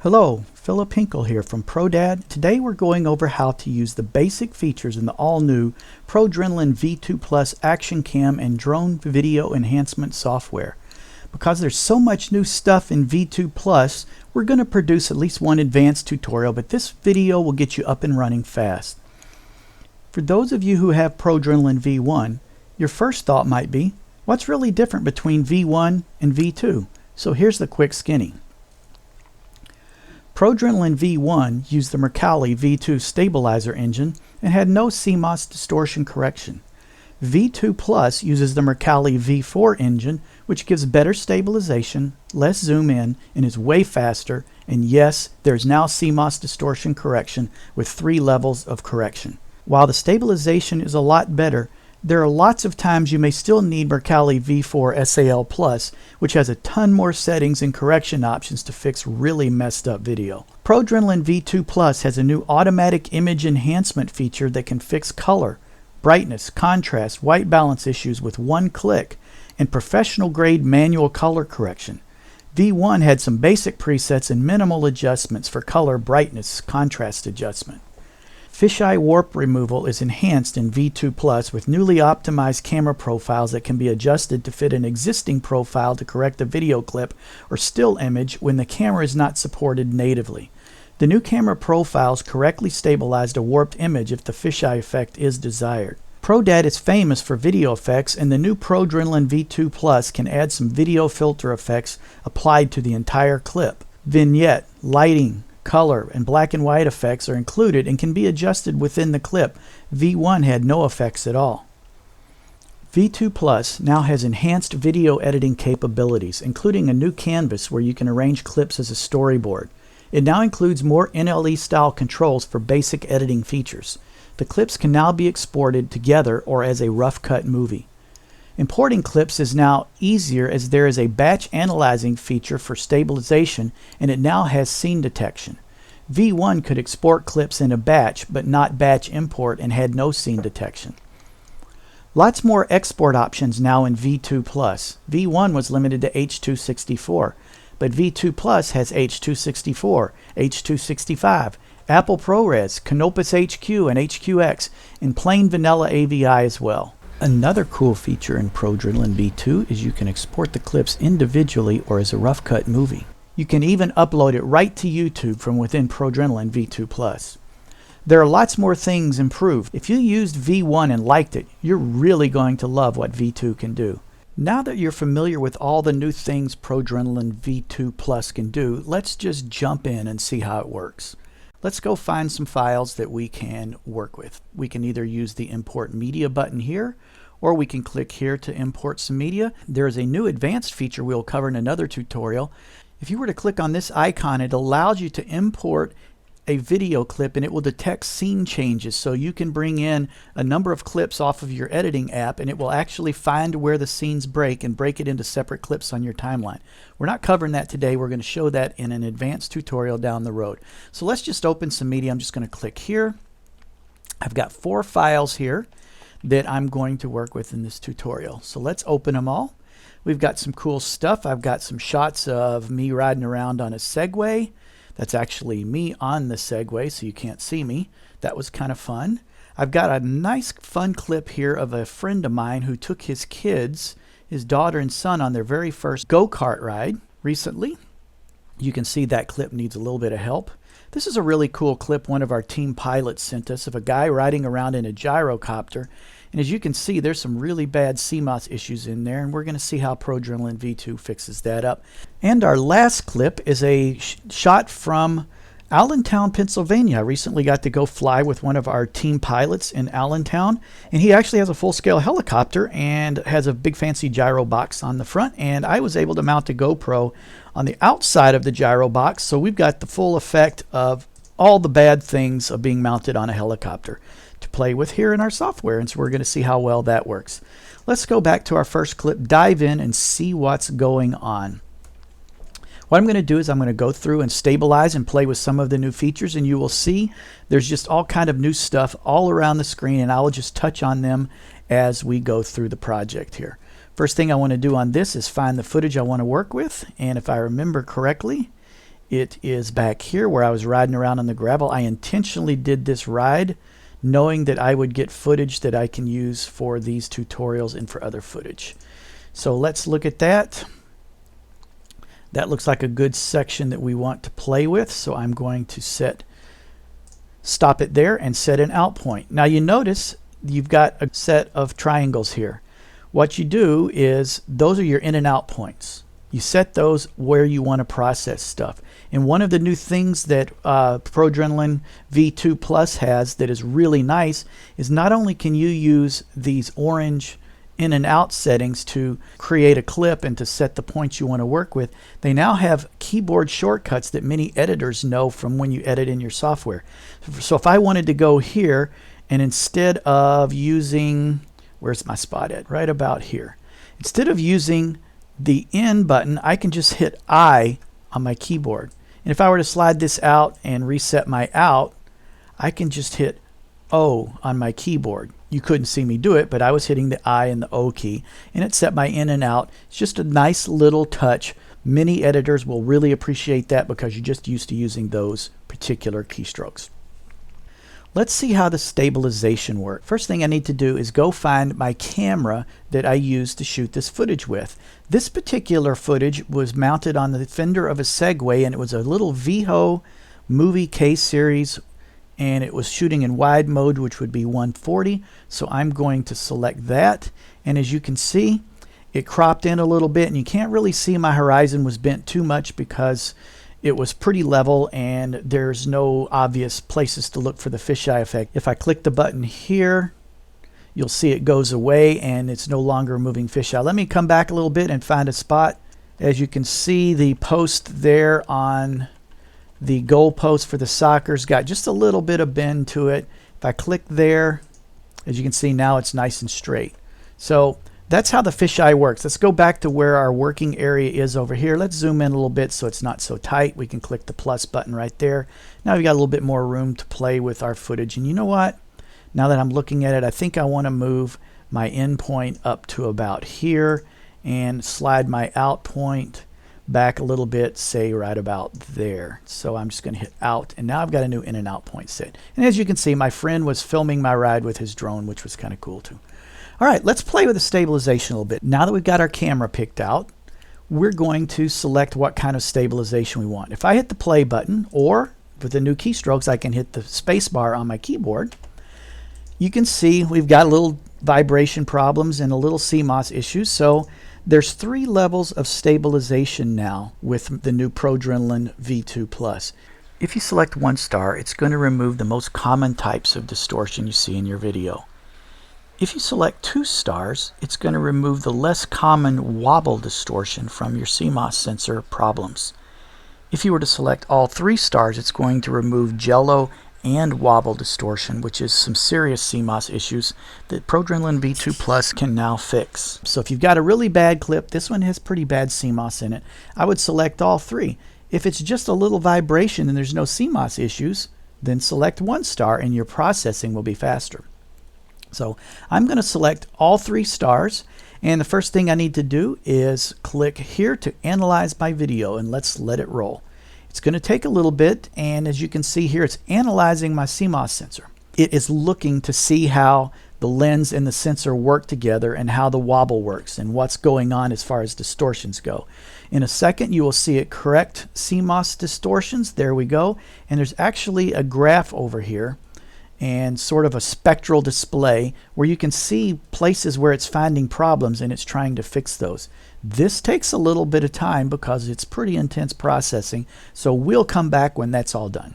Hello, Philip Hinkle here from ProDAD. Today we're going over how to use the basic features in the all-new ProDrenalin V2 Plus Action Cam and Drone Video Enhancement software. Because there's so much new stuff in V2 Plus, we're going to produce at least one advanced tutorial, but this video will get you up and running fast. For those of you who have ProDrenalin V1, your first thought might be, what's really different between V1 and V2? So here's the quick skinny. ProDrenalin V1 used the Mercalli V2 stabilizer engine and had no CMOS distortion correction. V2 Plus uses the Mercalli V4 engine, which gives better stabilization, less zoom in, and is way faster, and yes, there's now CMOS distortion correction with 3 levels of correction. While the stabilization is a lot better, there are lots of times you may still need Mercalli V4 SAL Plus, which has a ton more settings and correction options to fix really messed up video. ProDrenalin V2 Plus has a new automatic image enhancement feature that can fix color, brightness, contrast, white balance issues with one click, and professional grade manual color correction. V1 had some basic presets and minimal adjustments for color, brightness, contrast adjustment. Fisheye warp removal is enhanced in V2 Plus with newly optimized camera profiles that can be adjusted to fit an existing profile to correct a video clip or still image when the camera is not supported natively. The new camera profiles correctly stabilize a warped image if the fisheye effect is desired. ProDAD is famous for video effects, and the new ProDrenalin V2 Plus can add some video filter effects applied to the entire clip. Vignette, lighting, color, and black and white effects are included and can be adjusted within the clip. V1 had no effects at all. V2 Plus now has enhanced video editing capabilities, including a new canvas where you can arrange clips as a storyboard. It now includes more NLE-style controls for basic editing features. The clips can now be exported together or as a rough cut movie. Importing clips is now easier as there is a batch analyzing feature for stabilization, and it now has scene detection. V1 could export clips in a batch but not batch import and had no scene detection. Lots more export options now in V2 Plus. V1 was limited to H.264, but V2 Plus has H.264, H.265, Apple ProRes, Canopus HQ, and HQX, and plain vanilla AVI as well. Another cool feature in ProDrenalin V2 is you can export the clips individually or as a rough cut movie. You can even upload it right to YouTube from within ProDrenalin V2 Plus. There are lots more things improved. If you used V1 and liked it, you're really going to love what V2 can do. Now that you're familiar with all the new things ProDrenalin V2 Plus can do, let's just jump in and see how it works. Let's go find some files that we can work with. We can either use the Import Media button here, or we can click here to import some media. There is a new advanced feature we'll cover in another tutorial. If you were to click on this icon, it allows you to import a video clip and it will detect scene changes, so you can bring in a number of clips off of your editing app and it will actually find where the scenes break and break it into separate clips on your timeline. We're not covering that today. We're going to show that in an advanced tutorial down the road. So let's just open some media. I'm just going to click here. I've got 4 files here that I'm going to work with in this tutorial. So let's open them all. We've got some cool stuff. I've got some shots of me riding around on a Segway. That's actually me on the Segway, so you can't see me. That was kind of fun. I've got a nice fun clip here of a friend of mine who took his kids, his daughter and son, on their very first go-kart ride recently. You can see that clip needs a little bit of help. This is a really cool clip one of our team pilots sent us of a guy riding around in a gyrocopter. And as you can see, there's some really bad CMOS issues in there, and we're going to see how ProDrenalin V2 fixes that up. And our last clip is a shot from Allentown, Pennsylvania. I recently got to go fly with one of our team pilots in Allentown, and he actually has a full-scale helicopter and has a big fancy gyro box on the front, and I was able to mount a GoPro on the outside of the gyro box, so we've got the full effect of all the bad things of being mounted on a helicopter to play with here in our software, and so we're going to see how well that works. Let's go back to our first clip, dive in, and see what's going on. What I'm going to do is I'm going to go through and stabilize and play with some of the new features, and you will see there's just all kind of new stuff all around the screen, and I'll just touch on them as we go through the project here. First thing I want to do on this is find the footage I want to work with, and if I remember correctly, It is back here where I was riding around on the gravel. I intentionally did this ride knowing that I would get footage that I can use for these tutorials and for other footage. So let's look at that. That looks like a good section that we want to play with. So I'm going to stop it there and set an out point. Now you notice you've got a set of triangles here. What you do is those are your in and out points. You set those where you want to process stuff. And one of the new things that ProDrenalin V2 Plus has that is really nice is not only can you use these orange in and out settings to create a clip and to set the points you want to work with, they now have keyboard shortcuts that many editors know from when you edit in your software. So if I wanted to go here and instead of using, where's my spot at? Right about here. Instead of using the N button, I can just hit I on my keyboard. And if I were to slide this out and reset my out, I can just hit O on my keyboard. You couldn't see me do it, but I was hitting the I and the O key, and it set my in and out. It's just a nice little touch. Many editors will really appreciate that because you're just used to using those particular keystrokes. Let's see how the stabilization works. First thing I need to do is go find my camera that I used to shoot this footage with. This particular footage was mounted on the fender of a Segway, and it was a little VHO movie K series, and it was shooting in wide mode, which would be 140. So I'm going to select that, and as you can see, it cropped in a little bit, and you can't really see my horizon was bent too much because it was pretty level and there's no obvious places to look for the fisheye effect. If I click the button here, you'll see it goes away and it's no longer moving fisheye. Let me come back a little bit and find a spot. As you can see, the post there on the goal post for the soccer's got just a little bit of bend to it. If I click there, as you can see, now it's nice and straight. So that's how the fisheye works. Let's go back to where our working area is over here. Let's zoom in a little bit so it's not so tight. We can click the plus button right there. Now we've got a little bit more room to play with our footage. And you know what? Now that I'm looking at it, I think I want to move my in point up to about here and slide my out point back a little bit, say right about there. So I'm just going to hit out, and now I've got a new in and out point set. And as you can see, my friend was filming my ride with his drone, which was kind of cool too. All right, let's play with the stabilization a little bit. Now that we've got our camera picked out, we're going to select what kind of stabilization we want. If I hit the play button, or with the new keystrokes, I can hit the space bar on my keyboard, you can see we've got a little vibration problems and a little CMOS issues. So there's 3 levels of stabilization now with the new ProDrenalin V2 Plus. If you select 1 star, it's going to remove the most common types of distortion you see in your video. If you select 2 stars, it's going to remove the less common wobble distortion from your CMOS sensor problems. If you were to select all 3 stars, it's going to remove jello and wobble distortion, which is some serious CMOS issues that ProDrenalin V2 Plus can now fix. So if you've got a really bad clip, this one has pretty bad CMOS in it, I would select all 3. If it's just a little vibration and there's no CMOS issues, then select 1 star and your processing will be faster. So I'm going to select all 3 stars, and the first thing I need to do is click here to analyze my video, and let's let it roll. It's going to take a little bit, and as you can see here, it's analyzing my CMOS sensor. It is looking to see how the lens and the sensor work together and how the wobble works and what's going on as far as distortions go. In a second, you will see it correct CMOS distortions. There we go. And there's actually a graph over here and sort of a spectral display where you can see places where it's finding problems and it's trying to fix those. This takes a little bit of time because it's pretty intense processing, so we'll come back when that's all done.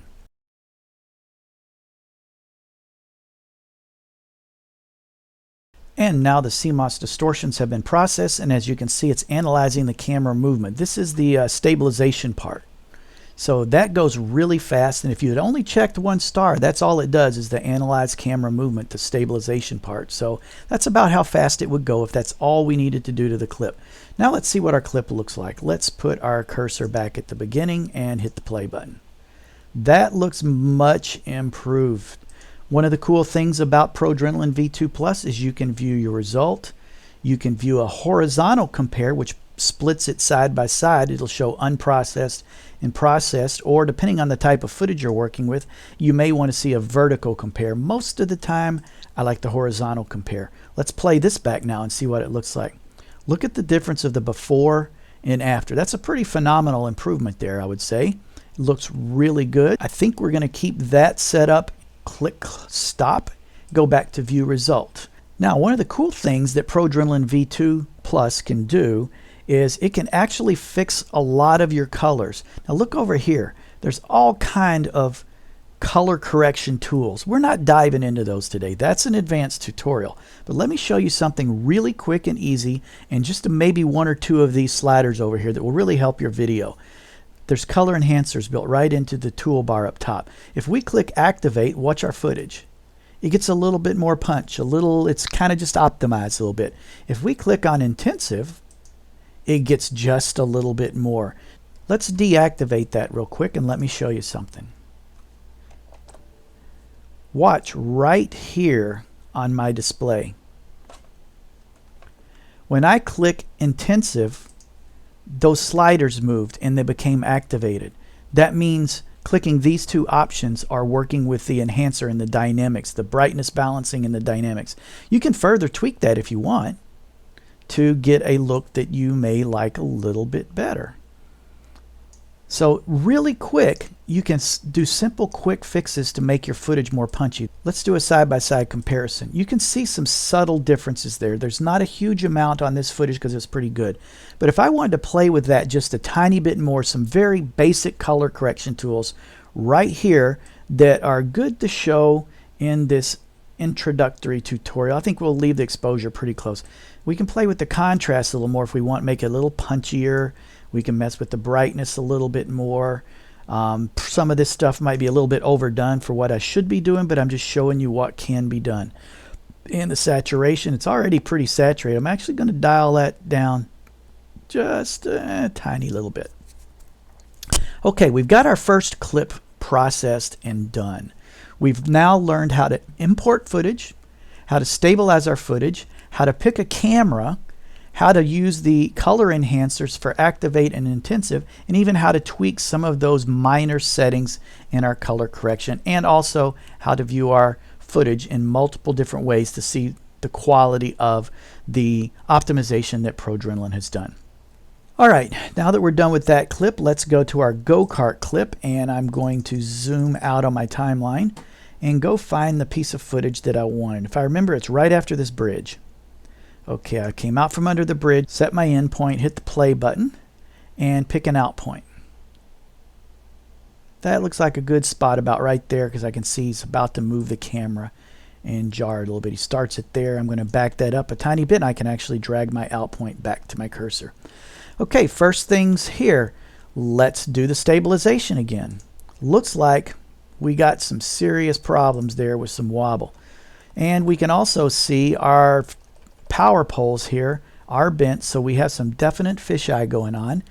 And now the CMOS distortions have been processed, and as you can see, it's analyzing the camera movement. This is the stabilization part. So that goes really fast, and if you had only checked 1 star, that's all it does is the analyze camera movement, the stabilization part. So that's about how fast it would go if that's all we needed to do to the clip. Now let's see what our clip looks like. Let's put our cursor back at the beginning and hit the play button. That looks much improved. One of the cool things about ProDrenalin V2 Plus is you can view your result. You can view a horizontal compare, which splits it side by side, it'll show unprocessed and processed, or depending on the type of footage you're working with, you may want to see a vertical compare. Most of the time, I like the horizontal compare. Let's play this back now and see what it looks like. Look at the difference of the before and after. That's a pretty phenomenal improvement there, I would say. It looks really good. I think we're going to keep that set up. Click stop, go back to view result. Now, one of the cool things that ProDrenalin V2 Plus can do is it can actually fix a lot of your colors. Now look over here. There's all kind of color correction tools. We're not diving into those today. That's an advanced tutorial. But let me show you something really quick and easy, and just maybe one or two of these sliders over here that will really help your video. There's color enhancers built right into the toolbar up top. If we click activate, watch our footage. It gets a little bit more punch, it's kind of just optimized a little bit. If we click on intensive, it gets just a little bit more. Let's deactivate that real quick and let me show you something. Watch right here on my display. When I click intensive, those sliders moved and they became activated. That means clicking these two options are working with the enhancer and the dynamics, the brightness balancing and the dynamics. You can further tweak that if you want to get a look that you may like a little bit better. So really quick, you can do simple quick fixes to make your footage more punchy. Let's do a side-by-side comparison. You can see some subtle differences there. There's not a huge amount on this footage because it's pretty good. But if I wanted to play with that just a tiny bit more, some very basic color correction tools right here that are good to show in this introductory tutorial. I think we'll leave the exposure pretty close. We can play with the contrast a little more if we want, make it a little punchier. We can mess with the brightness a little bit more. Some of this stuff might be a little bit overdone for what I should be doing, but I'm just showing you what can be done. And the saturation, it's already pretty saturated. I'm actually going to dial that down just a tiny little bit. Okay, we've got our first clip processed and done. We've now learned how to import footage, how to stabilize our footage, how to pick a camera, how to use the color enhancers for activate and intensive, and even how to tweak some of those minor settings in our color correction, and also how to view our footage in multiple different ways to see the quality of the optimization that ProDrenalin has done. All right, now that we're done with that clip, let's go to our go-kart clip, and I'm going to zoom out on my timeline and go find the piece of footage that I wanted. If I remember, it's right after this bridge. Okay, I came out from under the bridge, set my in point, hit the play button, and pick an out point. That looks like a good spot about right there because I can see he's about to move the camera and jar it a little bit. He starts it there. I'm going to back that up a tiny bit, and I can actually drag my out point back to my cursor. Okay, first things here. Let's do the stabilization again. Looks like we got some serious problems there with some wobble. And we can also see our power poles here are bent, so we have some definite fisheye going on.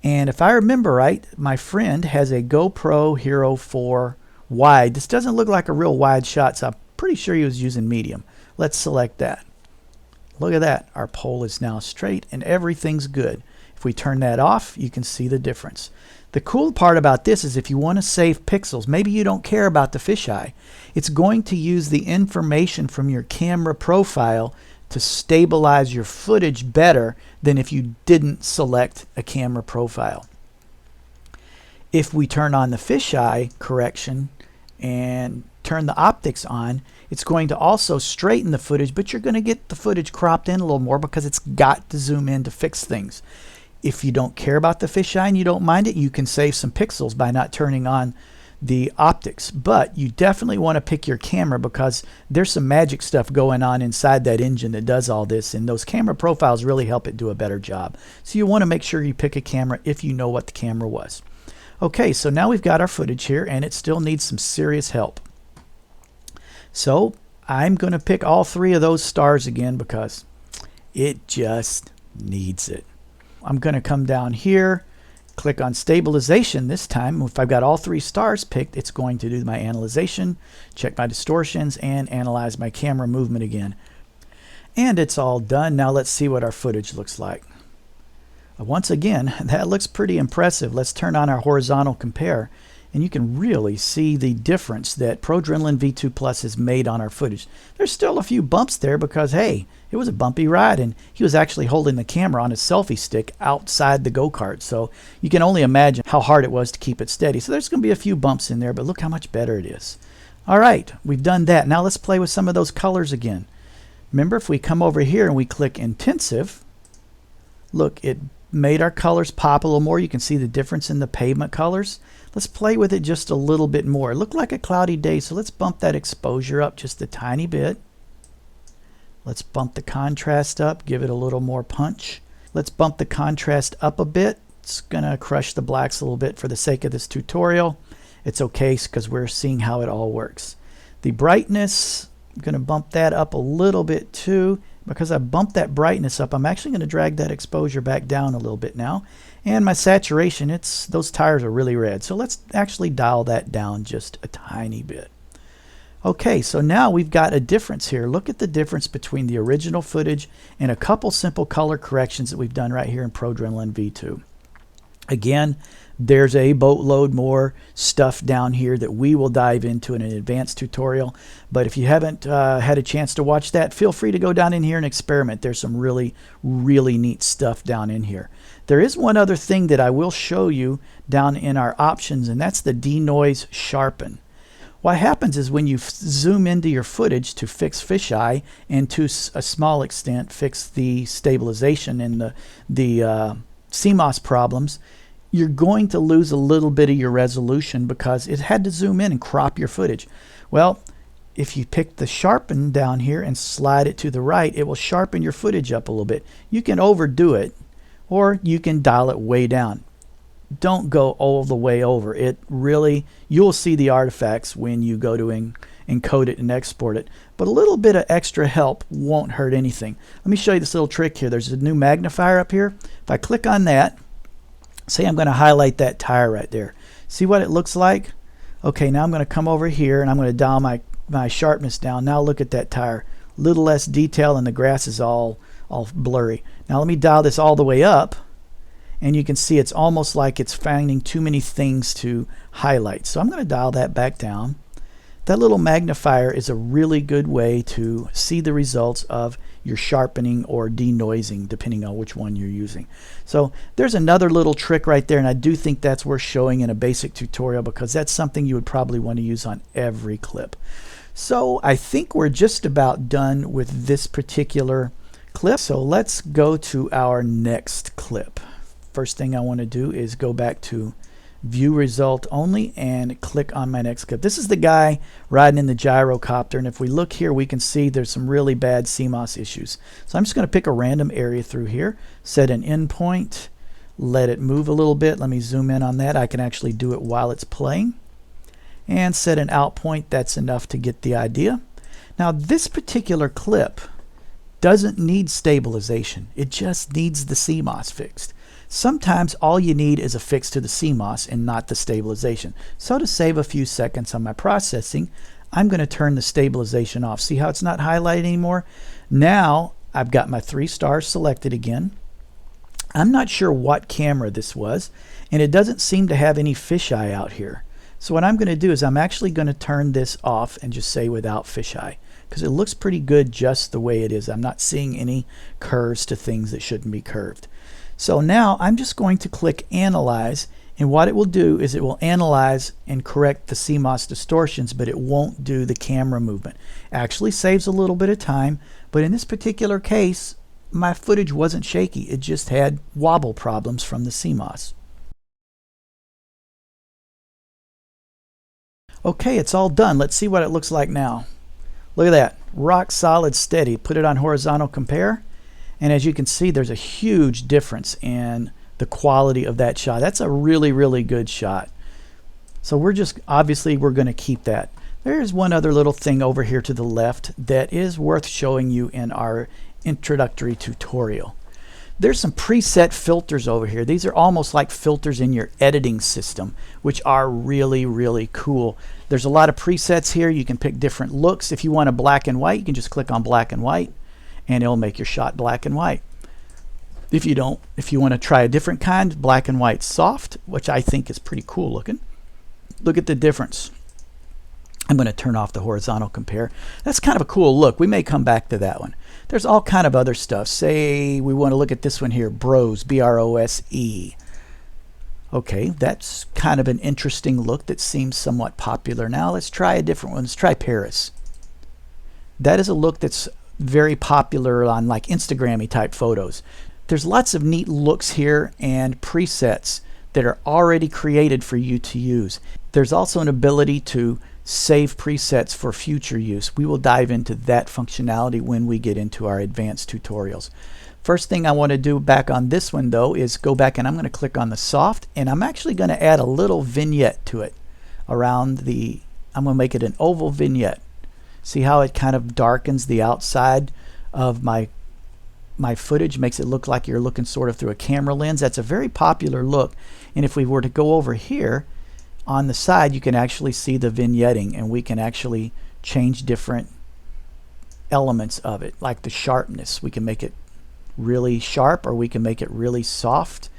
And if I remember right, my friend has a GoPro Hero 4 wide. This doesn't look like a real wide shot, so I'm pretty sure he was using medium. Let's select that. Look at that. Our pole is now straight and everything's good. If we turn that off, you can see the difference. The cool part about this is if you want to save pixels, maybe you don't care about the fisheye, it's going to use the information from your camera profile to stabilize your footage better than if you didn't select a camera profile. If we turn on the fisheye correction and turn the optics on, it's going to also straighten the footage, but you're going to get the footage cropped in a little more because it's got to zoom in to fix things. If you don't care about the fisheye and you don't mind it, you can save some pixels by not turning on the optics, but you definitely want to pick your camera because there's some magic stuff going on inside that engine that does all this, and those camera profiles really help it do a better job. So you want to make sure you pick a camera if you know what the camera was. Okay, so now we've got our footage here and it still needs some serious help. So I'm going to pick all three of those stars again because it just needs it. I'm going to come down here, click on stabilization this time. If I've got all three stars picked, it's going to do my analyzation, check my distortions, and analyze my camera movement again. And it's all done. Now let's see what our footage looks like. Once again, that looks pretty impressive. Let's turn on our horizontal compare, and you can really see the difference that ProDrenalin V2 Plus has made on our footage. There's still a few bumps there because, hey, it was a bumpy ride, and he was actually holding the camera on his selfie stick outside the go-kart. So you can only imagine how hard it was to keep it steady. So there's going to be a few bumps in there, but look how much better it is. All right, we've done that. Now let's play with some of those colors again. Remember, if we come over here and we click Intensive, look, it made our colors pop a little more. You can see the difference in the pavement colors. Let's play with it just a little bit more. It looked like a cloudy day, so let's bump that exposure up just a tiny bit. Let's bump the contrast up, give it a little more punch. Let's bump the contrast up a bit. It's gonna crush the blacks a little bit for the sake of this tutorial. It's okay because we're seeing how it all works. The brightness, I'm gonna bump that up a little bit too. Because I bumped that brightness up, I'm actually going to drag that exposure back down a little bit now. And my saturation, those tires are really red. So let's actually dial that down just a tiny bit. Okay, so now we've got a difference here. Look at the difference between the original footage and a couple simple color corrections that we've done right here in ProDrenalin V2. Again, there's a boatload more stuff down here that we will dive into in an advanced tutorial. But if you haven't had a chance to watch that, feel free to go down in here and experiment. There's some really, really neat stuff down in here. There is one other thing that I will show you down in our options, and that's the denoise sharpen. What happens is when you zoom into your footage to fix fisheye and to a small extent fix the stabilization and the CMOS problems, you're going to lose a little bit of your resolution because it had to zoom in and crop your footage. Well, if you pick the sharpen down here and slide it to the right, it will sharpen your footage up a little bit. You can overdo it, or you can dial it way down. Don't go all the way over. It really, you'll see the artifacts when you go to encode it and export it. But a little bit of extra help won't hurt anything. Let me show you this little trick here. There's a new magnifier up here. If I click on that, say I'm going to highlight that tire right there. See what it looks like? Okay, now I'm going to come over here and I'm going to dial my sharpness down. Now look at that tire. A little less detail and the grass is all blurry. Now let me dial this all the way up, and you can see it's almost like it's finding too many things to highlight. So I'm going to dial that back down. That little magnifier is a really good way to see the results of your sharpening or denoising, depending on which one you're using. So there's another little trick right there, and I do think that's worth showing in a basic tutorial because that's something you would probably want to use on every clip. So I think we're just about done with this particular clip. So let's go to our next clip. First thing I want to do is go back to view result only and click on my next clip. This is the guy riding in the gyrocopter, and if we look here we can see there's some really bad CMOS issues. So I'm just going to pick a random area through here, set an endpoint, let it move a little bit. Let me zoom in on that. I can actually do it while it's playing, and set an out point. That's enough to get the idea. Now this particular clip doesn't need stabilization. It just needs the CMOS fixed. Sometimes all you need is a fix to the CMOS and not the stabilization. So to save a few seconds on my processing, I'm going to turn the stabilization off. See how it's not highlighted anymore? Now I've got my 3 stars selected again. I'm not sure what camera this was, and it doesn't seem to have any fisheye out here. So what I'm going to do is I'm actually going to turn this off and just say without fisheye, because it looks pretty good just the way it is. I'm not seeing any curves to things that shouldn't be curved. So now I'm just going to click Analyze, and what it will do is it will analyze and correct the CMOS distortions, but it won't do the camera movement. Actually saves a little bit of time, but in this particular case my footage wasn't shaky. It just had wobble problems from the CMOS. Okay, it's all done. Let's see what it looks like now. Look at that, rock solid steady. Put it on horizontal compare, and as you can see there's a huge difference in the quality of that shot. That's a really, really good shot. So we're going to keep that. There's one other little thing over here to the left that is worth showing you in our introductory tutorial. There's some preset filters over here. These are almost like filters in your editing system, which are really, really cool. There's a lot of presets here. You can pick different looks. If you want a black and white, you can just click on black and white, and it'll make your shot black and white. If you want to try a different kind, black and white soft, which I think is pretty cool looking. Look at the difference. I'm going to turn off the horizontal compare. That's kind of a cool look. We may come back to that one. There's all kind of other stuff. Say we want to look at this one here, Brose, B-R-O-S-E. Okay, that's kind of an interesting look that seems somewhat popular. Now let's try a different one. Let's try Paris. That is a look that's very popular on like Instagram-y type photos. There's lots of neat looks here and presets that are already created for you to use. There's also an ability to save presets for future use. We will dive into that functionality when we get into our advanced tutorials. First thing I want to do back on this one though is go back and I'm going to click on the soft, and I'm actually going to add a little vignette to it around the, I'm going to make it an oval vignette. See how it kind of darkens the outside of my footage, makes it look like you're looking sort of through a camera lens. That's a very popular look, and if we were to go over here on the side, you can actually see the vignetting, and we can actually change different elements of it, like the sharpness. We can make it really sharp or we can make it really soft.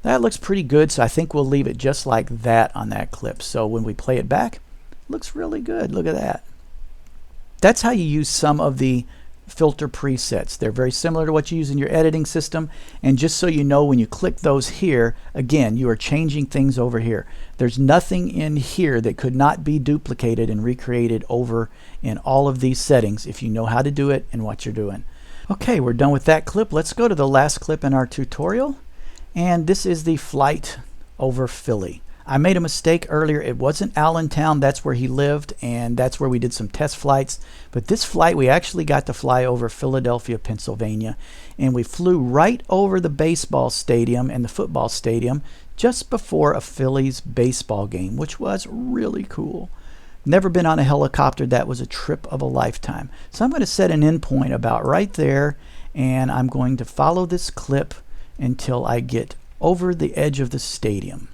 That looks pretty good, so I think we'll leave it just like that on that clip. So when we play it back, it looks really good. Look at that. That's how you use some of the filter presets. They're very similar to what you use in your editing system, and just so you know, when you click those here, again, you are changing things over here. There's nothing in here that could not be duplicated and recreated over in all of these settings if you know how to do it and what you're doing. Okay, we're done with that clip. Let's go to the last clip in our tutorial, and this is the flight over Philly. I made a mistake earlier. It wasn't Allentown. That's where he lived, and that's where we did some test flights. But this flight, we actually got to fly over Philadelphia, Pennsylvania, and we flew right over the baseball stadium and the football stadium just before a Phillies baseball game, which was really cool. Never been on a helicopter. That was a trip of a lifetime. So I'm going to set an endpoint about right there, and I'm going to follow this clip until I get over the edge of the stadium.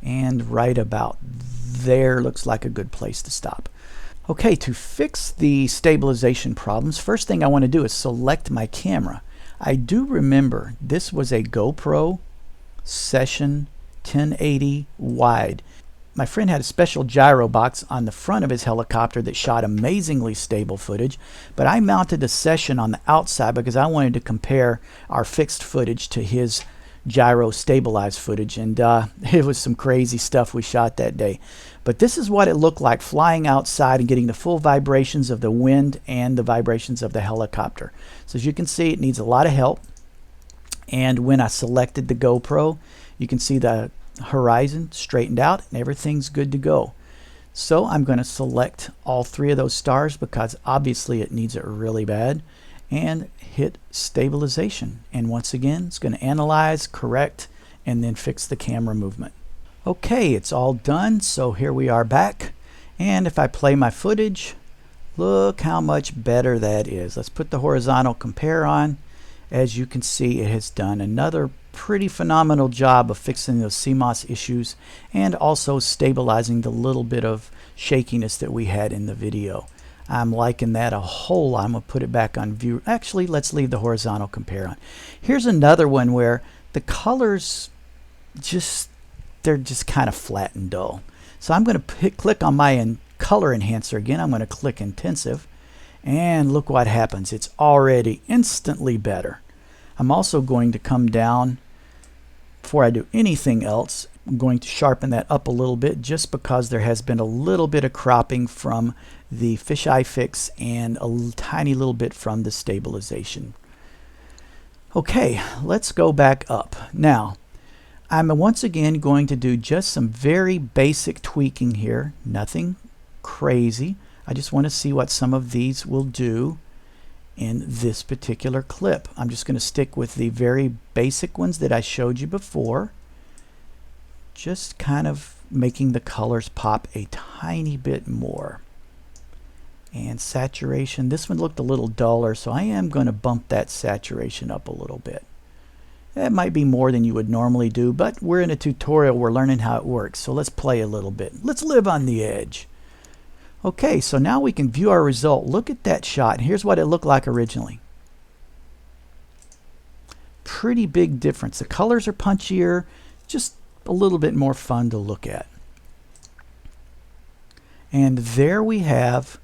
And right about there looks like a good place to stop. Okay, to fix the stabilization problems, first thing I want to do is select my camera. I do remember this was a GoPro Session 1080 wide. My friend had a special gyro box on the front of his helicopter that shot amazingly stable footage, but I mounted a Session on the outside because I wanted to compare our fixed footage to his gyro stabilized footage, and it was some crazy stuff we shot that day. But this is what it looked like flying outside and getting the full vibrations of the wind and the vibrations of the helicopter. So as you can see, it needs a lot of help, and when I selected the GoPro, you can see the horizon straightened out and everything's good to go. So I'm going to select all three of those stars because obviously it needs it really bad, and hit stabilization, and once again it's going to analyze, correct, and then fix the camera movement. Okay, it's all done. So here we are back, and if I play my footage, look how much better that is. Let's put the horizontal compare on. As you can see, it has done another pretty phenomenal job of fixing those CMOS issues and also stabilizing the little bit of shakiness that we had in the video. I'm liking that a whole lot. I'm going to put it back on view. Actually, let's leave the horizontal compare on. Here's another one where the colors they're just kind of flat and dull. So I'm going to click on my color enhancer again. I'm going to click intensive, and look what happens. It's already instantly better. I'm also going to come down before I do anything else. I'm going to sharpen that up a little bit just because there has been a little bit of cropping from the fisheye fix and a tiny little bit from the stabilization. Okay, let's go back up. Now, I'm once again going to do just some very basic tweaking here. Nothing crazy. I just want to see what some of these will do in this particular clip. I'm just going to stick with the very basic ones that I showed you before. Just kind of making the colors pop a tiny bit more. And saturation, this one looked a little duller, so I am going to bump that saturation up a little bit. That might be more than you would normally do, but we're in a tutorial, we're learning how it works, so let's play a little bit. Let's live on the edge. Okay, so now we can view our result. Look at that shot, and here's what it looked like originally. pretty big difference. The colors are punchier, just a little bit more fun to look at. And there we have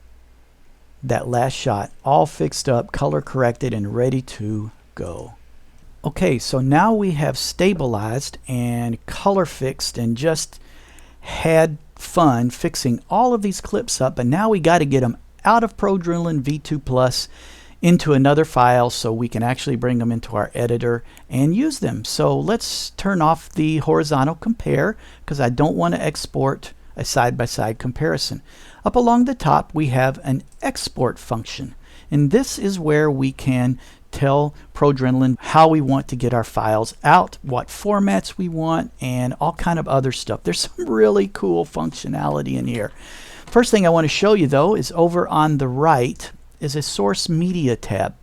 that last shot, all fixed up, color corrected, and ready to go. Okay, so now we have stabilized and color fixed and just had fun fixing all of these clips up, and now we got to get them out of ProDrenalin V2 Plus into another file so we can actually bring them into our editor and use them. So let's turn off the horizontal compare because I don't want to export a side-by-side comparison. Up along the top we have an export function, and this is where we can tell ProDrenalin how we want to get our files out, what formats we want, and all kind of other stuff. There's some really cool functionality in here. First thing I want to show you though is over on the right is a source media tab.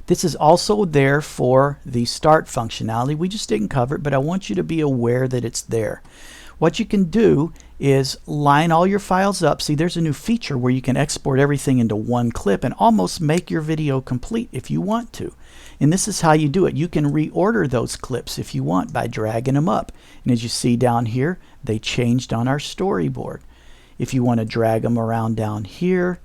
This is also there for the start functionality. We just didn't cover it, but I want you to be aware that it's there. What you can do is line all your files up. See, there's a new feature where you can export everything into one clip and almost make your video complete if you want to. And this is how you do it. You can reorder those clips if you want by dragging them up. And as you see down here, they changed on our storyboard. If you want to drag them around down here,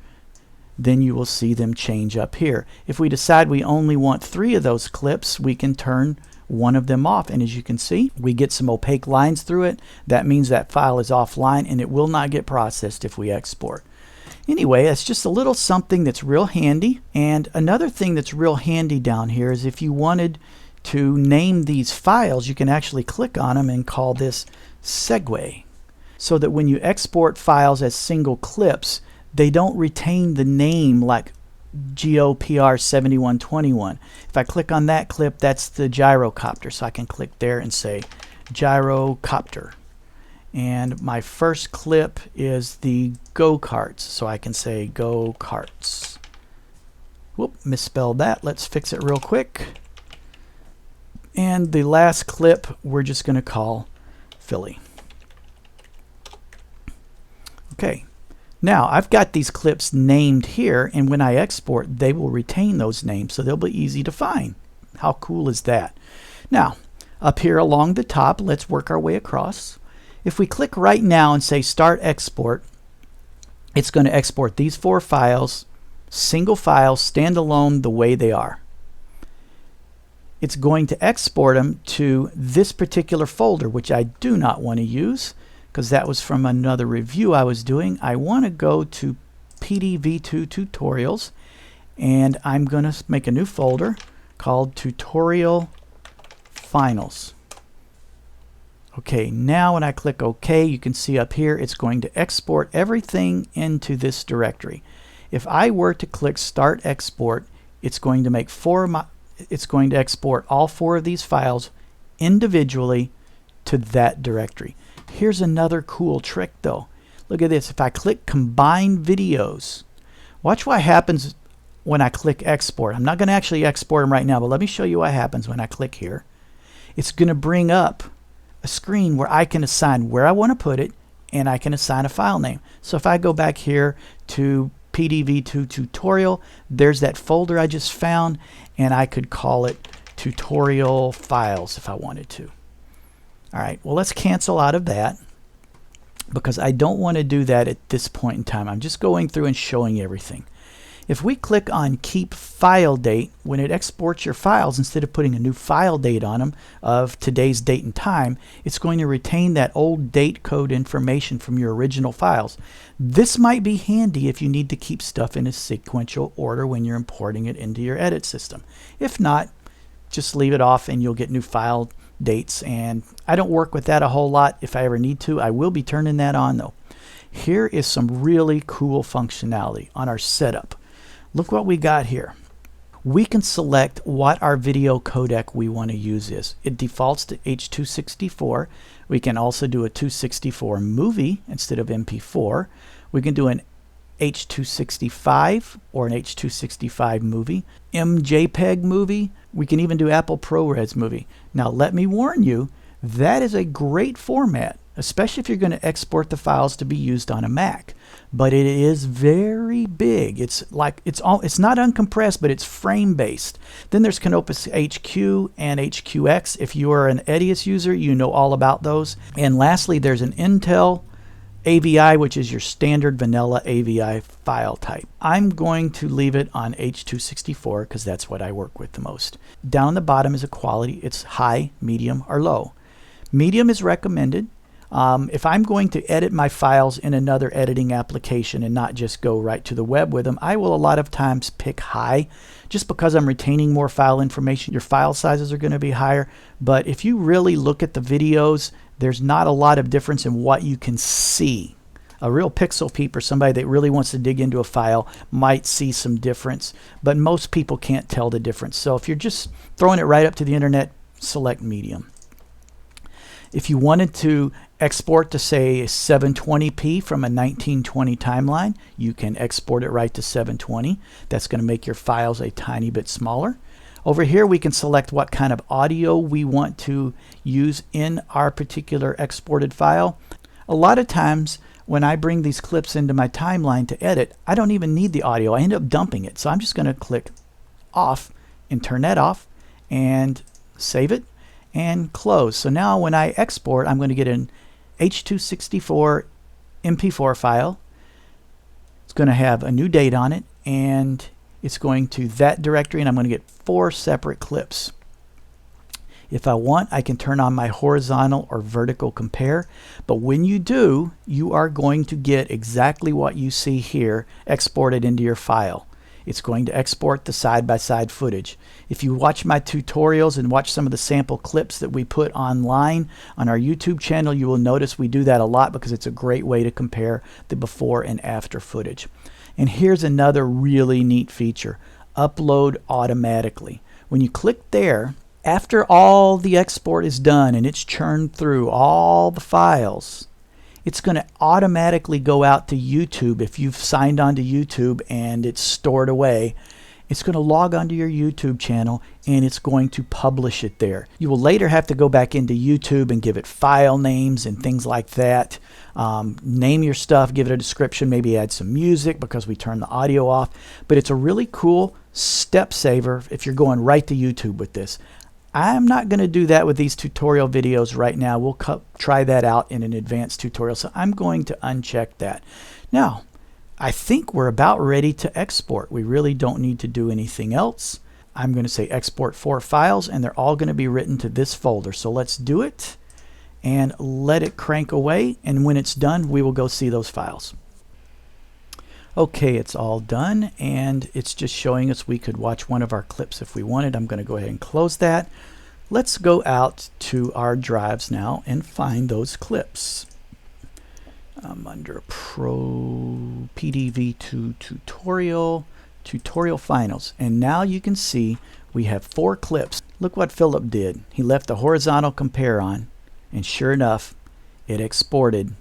then you will see them change up here. If we decide we only want 3 of those clips, we can turn one of them off, and as you can see, we get some opaque lines through it. That means that file is offline and it will not get processed if we export. Anyway, that's just a little something that's real handy. And another thing that's real handy down here is if you wanted to name these files, you can actually click on them and call this segue, so that when you export files as single clips, they don't retain the name like GOPR 7121. If I click on that clip, that's the gyrocopter, so I can click there and say gyrocopter. And my first clip is the go-karts, so I can say go-karts. Whoop, misspelled that. Let's fix it real quick. And the last clip we're just going to call Philly. Okay. Now, I've got these clips named here, and when I export, they will retain those names, so they'll be easy to find. How cool is that? Now, up here along the top, let's work our way across. If we click right now and say Start Export, it's going to export these 4 files, single files, standalone the way they are. It's going to export them to this particular folder, which I do not want to use, because that was from another review I was doing. I want to go to PD-V2 Tutorials, and I'm going to make a new folder called Tutorial Finals. Okay, now when I click OK, you can see up here it's going to export everything into this directory. If I were to click Start Export, it's going to make it's going to export all 4 of these files individually to that directory. Here's another cool trick though. Look at this. If I click Combine Videos, watch what happens when I click Export. I'm not going to actually export them right now, but let me show you what happens when I click here. It's going to bring up a screen where I can assign where I want to put it, and I can assign a file name. So if I go back here to PD-V2 Tutorial, there's that folder I just found, and I could call it Tutorial Files if I wanted to. Alright, well, let's cancel out of that because I don't want to do that at this point in time. I'm just going through and showing you everything. If we click on Keep File Date, when it exports your files, instead of putting a new file date on them of today's date and time, it's going to retain that old date code information from your original files. This might be handy if you need to keep stuff in a sequential order when you're importing it into your edit system. If not, just leave it off and you'll get new file dates, and I don't work with that a whole lot. If I ever need to, I will be turning that on though. Here is some really cool functionality on our setup. Look what we got here. We can select what our video codec we want to use is. It defaults to H.264. We can also do a 264 movie instead of MP4. We can do an H.265 or an H.265 movie, MJPEG movie. We can even do Apple ProRes movie. Now let me warn you, that is a great format especially if you're going to export the files to be used on a Mac. But it is very big. It's not uncompressed, but it's frame based. Then there's Canopus HQ and HQX. If you are an Edius user, you know all about those. And lastly, there's an Intel AVI, which is your standard vanilla AVI file type. I'm going to leave it on H.264 because that's what I work with the most. Down the bottom is a quality. It's high, medium, or low. Medium is recommended. If I'm going to edit my files in another editing application and not just go right to the web with them, I will a lot of times pick high just because I'm retaining more file information. Your file sizes are going to be higher. But if you really look at the videos, there's not a lot of difference in what you can see. A real pixel peep or somebody that really wants to dig into a file might see some difference, but most people can't tell the difference. So if you're just throwing it right up to the internet, select medium. If you wanted to export to, say, 720p from a 1920 timeline, you can export it right to 720. That's going to make your files a tiny bit smaller. Over here, we can select what kind of audio we want to use in our particular exported file. A lot of times, when I bring these clips into my timeline to edit, I don't even need the audio. I end up dumping it. So I'm just going to click off and turn that off and save it and close. So now when I export, I'm going to get an H.264 MP4 file. It's going to have a new date on it, and it's going to that directory, and I'm going to get 4 separate clips. If I want, I can turn on my horizontal or vertical compare, but when you do, you are going to get exactly what you see here exported into your file. It's going to export the side-by-side footage. If you watch my tutorials and watch some of the sample clips that we put online on our YouTube channel, you will notice we do that a lot because it's a great way to compare the before and after footage. And here's another really neat feature: upload automatically. When you click there, after all the export is done and it's churned through all the files, it's going to automatically go out to YouTube. If you've signed on to YouTube and it's stored away, it's going to log onto your YouTube channel and it's going to publish it there. You will later have to go back into YouTube and give it file names and things like that. Name your stuff, give it a description, maybe add some music because we turn the audio off. But it's a really cool step saver if you're going right to YouTube with this. I'm not going to do that with these tutorial videos right now. We'll try that out in an advanced tutorial. So I'm going to uncheck that. Now, I think we're about ready to export. We really don't need to do anything else. I'm going to say export 4 files, and they're all going to be written to this folder. So let's do it and let it crank away. And when it's done, we will go see those files. Okay, it's all done, and it's just showing us we could watch one of our clips if we wanted. I'm going to go ahead and close that. Let's go out to our drives now and find those clips. I'm under ProPD V2 tutorial finals, and now you can see we have 4 clips. Look what Philip did. He left the horizontal compare on, and sure enough, it exported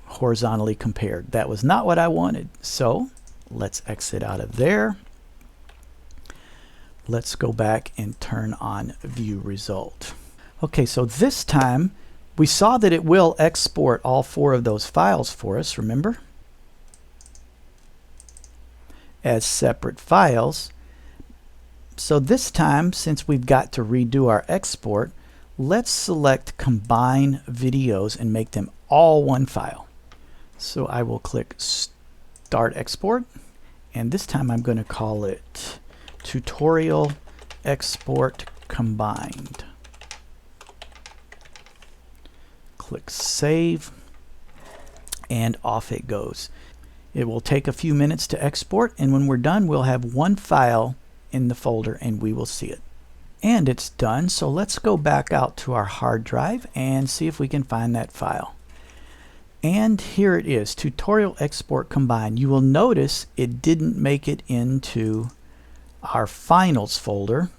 horizontally compared. That was not what I wanted. So let's exit out of there. Let's go back and turn on view result. Okay, so this time we saw that it will export all 4 of those files for us, remember? As separate files. So this time, since we've got to redo our export, let's select combine videos and make them all one file. So I will click Start Export, and this time I'm going to call it Tutorial Export Combined. Click Save, and off it goes. It will take a few minutes to export, and when we're done, we'll have one file in the folder and we will see it. And it's done, so let's go back out to our hard drive and see if we can find that file. And here it is, Tutorial Export Combined. You will notice it didn't make it into our finals folder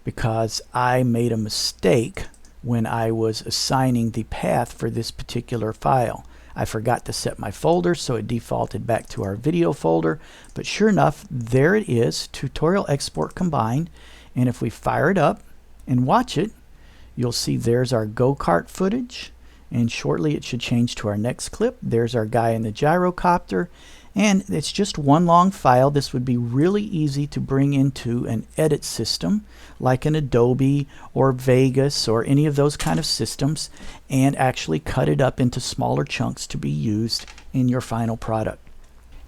because I made a mistake when I was assigning the path for this particular file. I forgot to set my folder, so it defaulted back to our video folder. But sure enough, there it is, Tutorial Export Combined. And if we fire it up and watch it, you'll see there's our go-kart footage. and shortly it should change to our next clip. There's our guy in the gyrocopter, and it's just one long file. This would be really easy to bring into an edit system like an Adobe or Vegas or any of those kind of systems, and actually cut it up into smaller chunks to be used in your final product.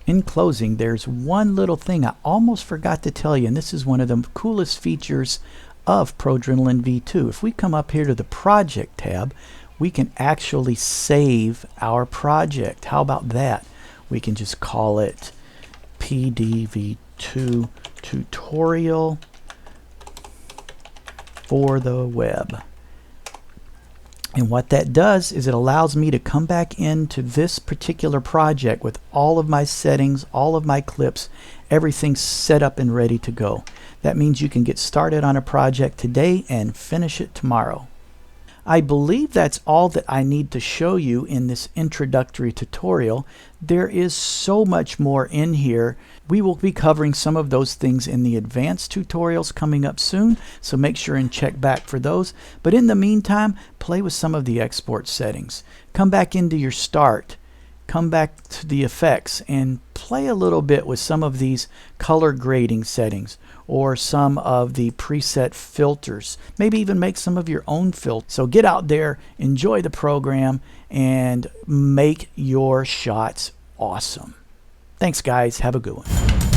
In closing, there's one little thing I almost forgot to tell you, and this is one of the coolest features of ProDrenalin V2. If we come up here to the Project tab, we can actually save our project. How about that? We can just call it PDV2 tutorial for the web. And what that does is it allows me to come back into this particular project with all of my settings, all of my clips, everything set up and ready to go. That means you can get started on a project today and finish it tomorrow. I believe that's all that I need to show you in this introductory tutorial. There is so much more in here. We will be covering some of those things in the advanced tutorials coming up soon, so make sure and check back for those. But in the meantime, play with some of the export settings. Come back into your start. Come back to the effects and play a little bit with some of these color grading settings or some of the preset filters. Maybe even make some of your own filters. So get out there, enjoy the program, and make your shots awesome. Thanks guys, have a good one.